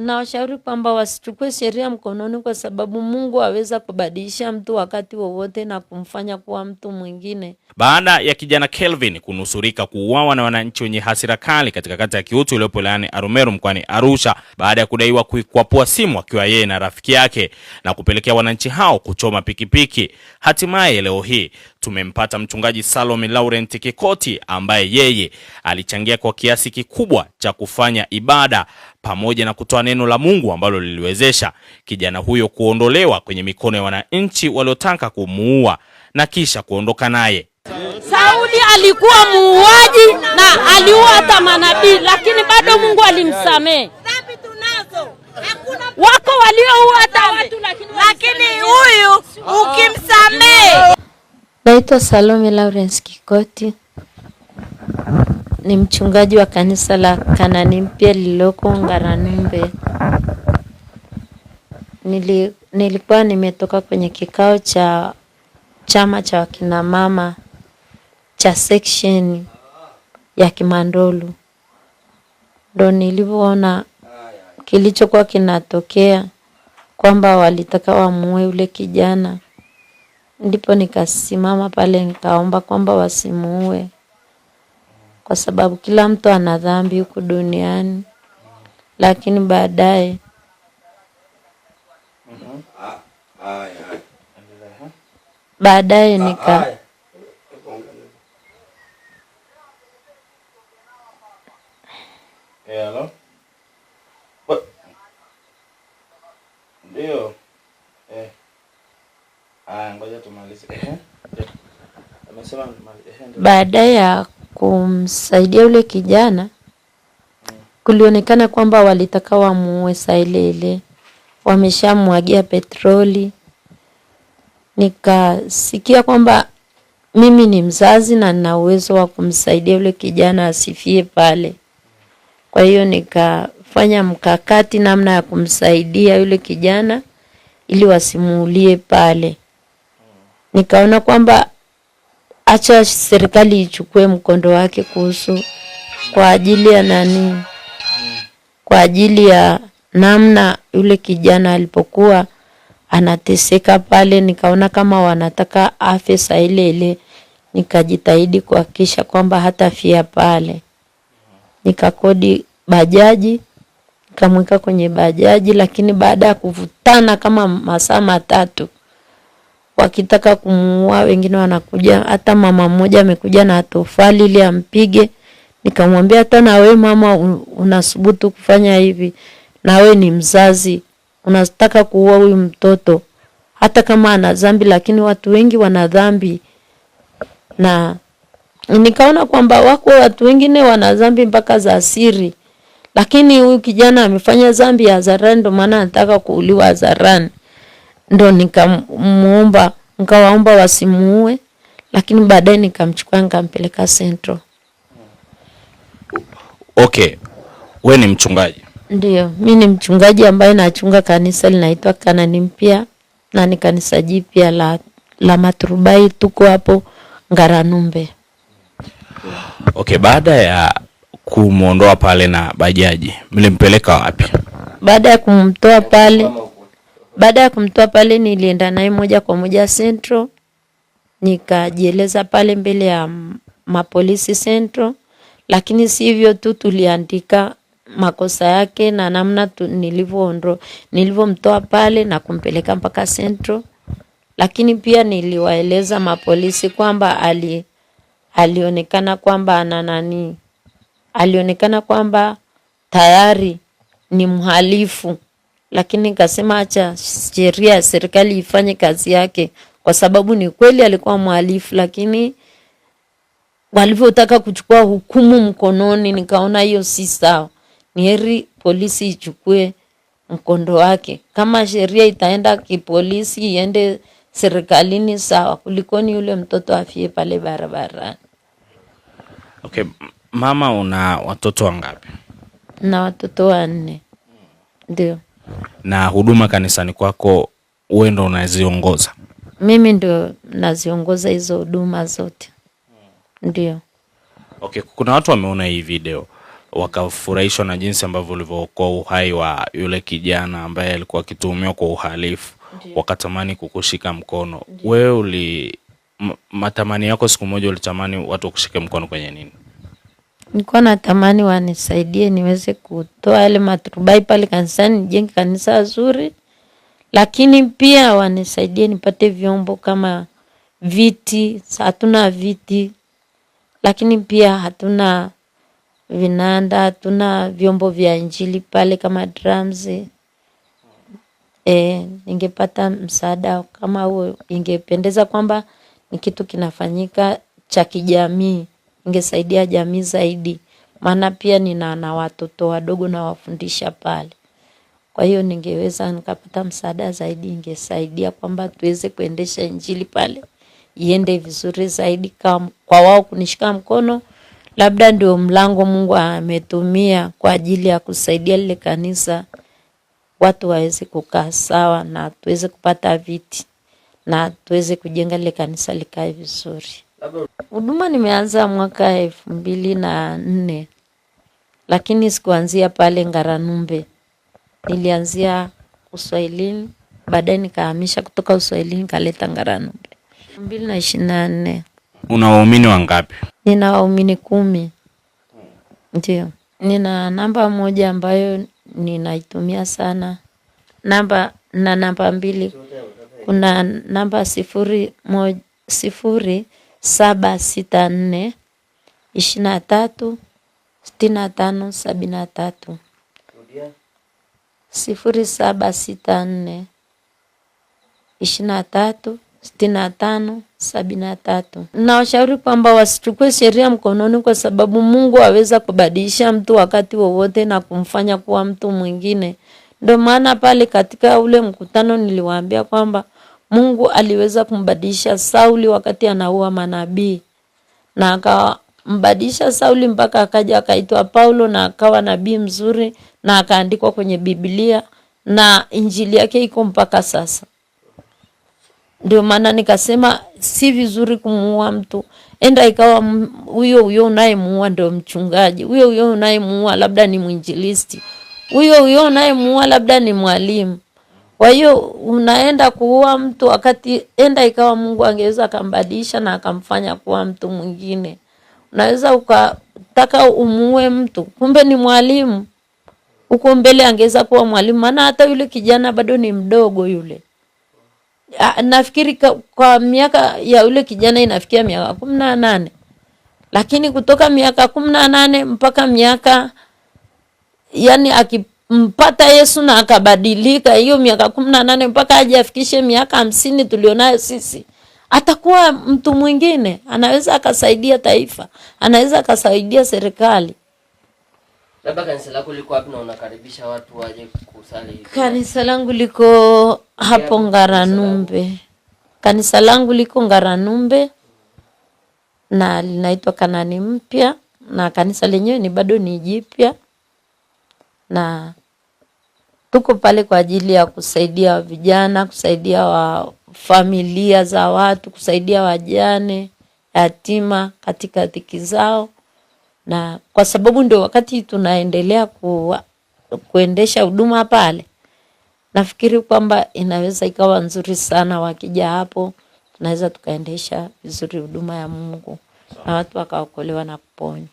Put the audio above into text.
na washauri kwamba wasichukue sheria mkononi, kwa sababu Mungu aweza kubadilisha mtu wakati wowote na kumfanya kuwa mtu mwingine. Baada ya kijana Kelvin kunusurika kuuawa na wananchi wenye hasira kali katika kata ya Kiutu iliyopo wilayani Arumeru mkoani Arusha, baada ya kudaiwa kuikwapua simu akiwa yeye na rafiki yake na kupelekea wananchi hao kuchoma pikipiki, hatimaye leo hii tumempata mchungaji Salome Laurent Kikoti ambaye yeye alichangia kwa kiasi kikubwa cha kufanya ibada pamoja na kutoa neno la Mungu ambalo liliwezesha kijana huyo kuondolewa kwenye mikono ya wananchi waliotaka kumuua na kisha kuondoka naye. Sauli alikuwa muuaji na aliua hata manabii, lakini bado Mungu alimsamehe. Dhambi tunazo. Wako walioua hata watu, lakini huyu ukimsamehe. Naitwa Salome Laurent Kikoti. Ni mchungaji wa kanisa la Kanani Mpya lililoko Ngaranumbe. Nilikuwa nimetoka kwenye kikao cha chama cha wakina mama cha section ya Kimandolu. Ndo nilivyoona kilichokuwa kinatokea kwamba walitaka wamuue yule kijana. Ndipo nikasimama pale nikaomba kwamba wasimuue, kwa sababu kila mtu ana dhambi huku duniani. Lakini baadaye Hello. Ndio. Ngoja tumalize. Amesema baada ya kumsaidia yule kijana, kulionekana kwamba walitaka wamuue saa ile. Wameshamwagia petroli. Nikasikia kwamba mimi ni mzazi na nina uwezo wa kumsaidia yule kijana asifie pale. Kwa hiyo nikafanya mkakati namna ya kumsaidia yule kijana ili wasimuulie pale. Nikaona kwamba acha serikali ichukue mkondo wake kuhusu kwa ajili ya nani? Kwa ajili ya namna yule kijana alipokuwa anateseka pale. Nikaona kama wanataka afe saa ile, nikajitahidi kuhakikisha kwamba hatafia pale. Nikakodi bajaji, nikamweka kwenye bajaji, lakini baada ya kuvutana kama masaa matatu wakitaka kumuua, wengine wanakuja, hata mama mmoja amekuja na tofali ili ampige. Nikamwambia hata na wewe mama unasubutu kufanya hivi, na wewe ni mzazi, unataka kuua huyu mtoto hata kama ana dhambi, lakini watu wengi wana dhambi. Na nikaona kwamba wako watu wengine wana dhambi mpaka za siri, lakini huyu kijana amefanya dhambi ya hadharani, ndio maana anataka kuuliwa hadharani. Ndo nikawaomba wasimuue, lakini baadaye nikamchukua nikampeleka Central. Okay. Wewe ni mchungaji? Ndio, mimi ni mchungaji ambaye nachunga kanisa linaitwa Kanani Mpya, na ni kanisa jipya la Maturubai, tuko hapo Ngaranumbe. Okay, baada ya kumuondoa pale na bajaji, mlimpeleka wapi? Baada ya kumtoa pale nilienda naye moja kwa moja Central. Nikajieleza pale mbele ya mapolisi Central, lakini si hivyo tu, tuliandika makosa yake na namna nilivyomtoa pale na kumpeleka mpaka Central. Lakini pia niliwaeleza mapolisi kwamba alionekana kwamba alionekana kwamba tayari ni mhalifu, lakini nikasema acha sheria ya serikali ifanye kazi yake, kwa sababu ni kweli alikuwa mhalifu. Lakini walivyotaka kuchukua hukumu mkononi, nikaona hiyo si sawa. Ni heri polisi ichukue mkondo wake. Kama sheria itaenda kipolisi, iende serikalini, sawa, kulikoni yule mtoto afie pale barabarani. Okay, mama una watoto wangapi? Na watoto 4. Ndio. Na huduma kanisani kwako wewe ndo unaziongoza? Mimi ndo naziongoza hizo huduma zote. Ndio. Okay, kuna watu wameona hii video. wakafurahishwa na jinsi ambavyo ulivyokuwa uhai wa yule kijana ambaye alikuwa akituhumiwa kwa uhalifu, wakatamani kukushika mkono. Wewe matamani yako siku moja ulitamani watu kushike mkono kwenye nini? Nilikuwa natamani wanisaidie niweze kutoa yale maturubai pale kanisani, nijenge kanisa zuri. Lakini pia wanisaidie nipate vyombo kama viti, hatuna viti. Lakini pia hatuna vinanda, hatuna vyombo vya injili pale kama drums. Ningepata msaada kama huo, ingependeza kwamba ni kitu kinafanyika cha kijamii, ingesaidia jamii zaidi. Maana pia nina watoto wadogo na wafundisha pale. Kwa hiyo ningeweza nikapata msaada zaidi, ingesaidia kwamba tuweze kuendesha injili pale iende vizuri zaidi. Kwa wao kunishika mkono, labda ndio mlango Mungu ametumia kwa ajili ya kusaidia lile kanisa, watu waweze kukaa sawa na tuweze kupata viti na tuweze kujenga lile kanisa likae vizuri. Huduma nimeanza mwaka 2004, lakini sikuanzia pale Ngaranumbe. Nilianzia Uswahilini, baadaye nikahamisha kutoka Uswahilini kaleta Ngaranumbe 2024. Una waumini wangapi? Nina waumini 10. Ndio. Nina namba moja ambayo ninaitumia sana. Namba 2. Kuna namba 0764 23 65 73. 0764 23 65 73. Nawashauri kwamba wasichukue sheria mkononi, kwa sababu Mungu aweza kubadilisha mtu wakati wowote na kumfanya kuwa mtu mwingine. Ndio maana pale katika ule mkutano niliwaambia kwamba Mungu aliweza kumbadilisha Sauli wakati anaua manabii, na akambadilisha Sauli mpaka akaja akaitwa Paulo na akawa nabii mzuri na akaandikwa kwenye Biblia na injili yake iko mpaka sasa. Ndio maana nikasema si vizuri kumuua mtu. Enda ikawa huyo unayemuua ndio mchungaji, huyo unayemuua labda ni mwinjilisti, huyo unayemuua labda ni mwalimu. Kwa hiyo unaenda kuua mtu wakati enda ikawa Mungu angeweza akambadilisha na akamfanya kuwa mtu mwingine. Unaweza ukataka umuue mtu, kumbe ni mwalimu. Huko mbele angeweza kuwa mwalimu, maana hata yule kijana bado ni mdogo yule. Nafikiri kwa miaka ya yule kijana inafikia miaka 18. Lakini kutoka miaka 18 mpaka miaka, yani akimpata Yesu na akabadilika, hiyo miaka 18 mpaka aje afikishe miaka 50 tulionayo sisi, atakuwa mtu mwingine. Anaweza akasaidia taifa, anaweza akasaidia serikali. Labda kanisa lako liko wapi na unakaribisha watu waje kusali hivi? Kanisa langu liko hapo Ngaranumbe. Kanisa langu liko Ngaranumbe na linaitwa Kanani Mpya, na kanisa lenyewe ni bado ni jipya, na tuko pale kwa ajili ya kusaidia vijana, kusaidia familia za watu, kusaidia wajane, yatima katika dhiki zao. Na kwa sababu ndio wakati tunaendelea kuendesha huduma pale, nafikiri kwamba inaweza ikawa nzuri sana wakija hapo, tunaweza tukaendesha vizuri huduma ya Mungu na watu wakaokolewa na kuponywa.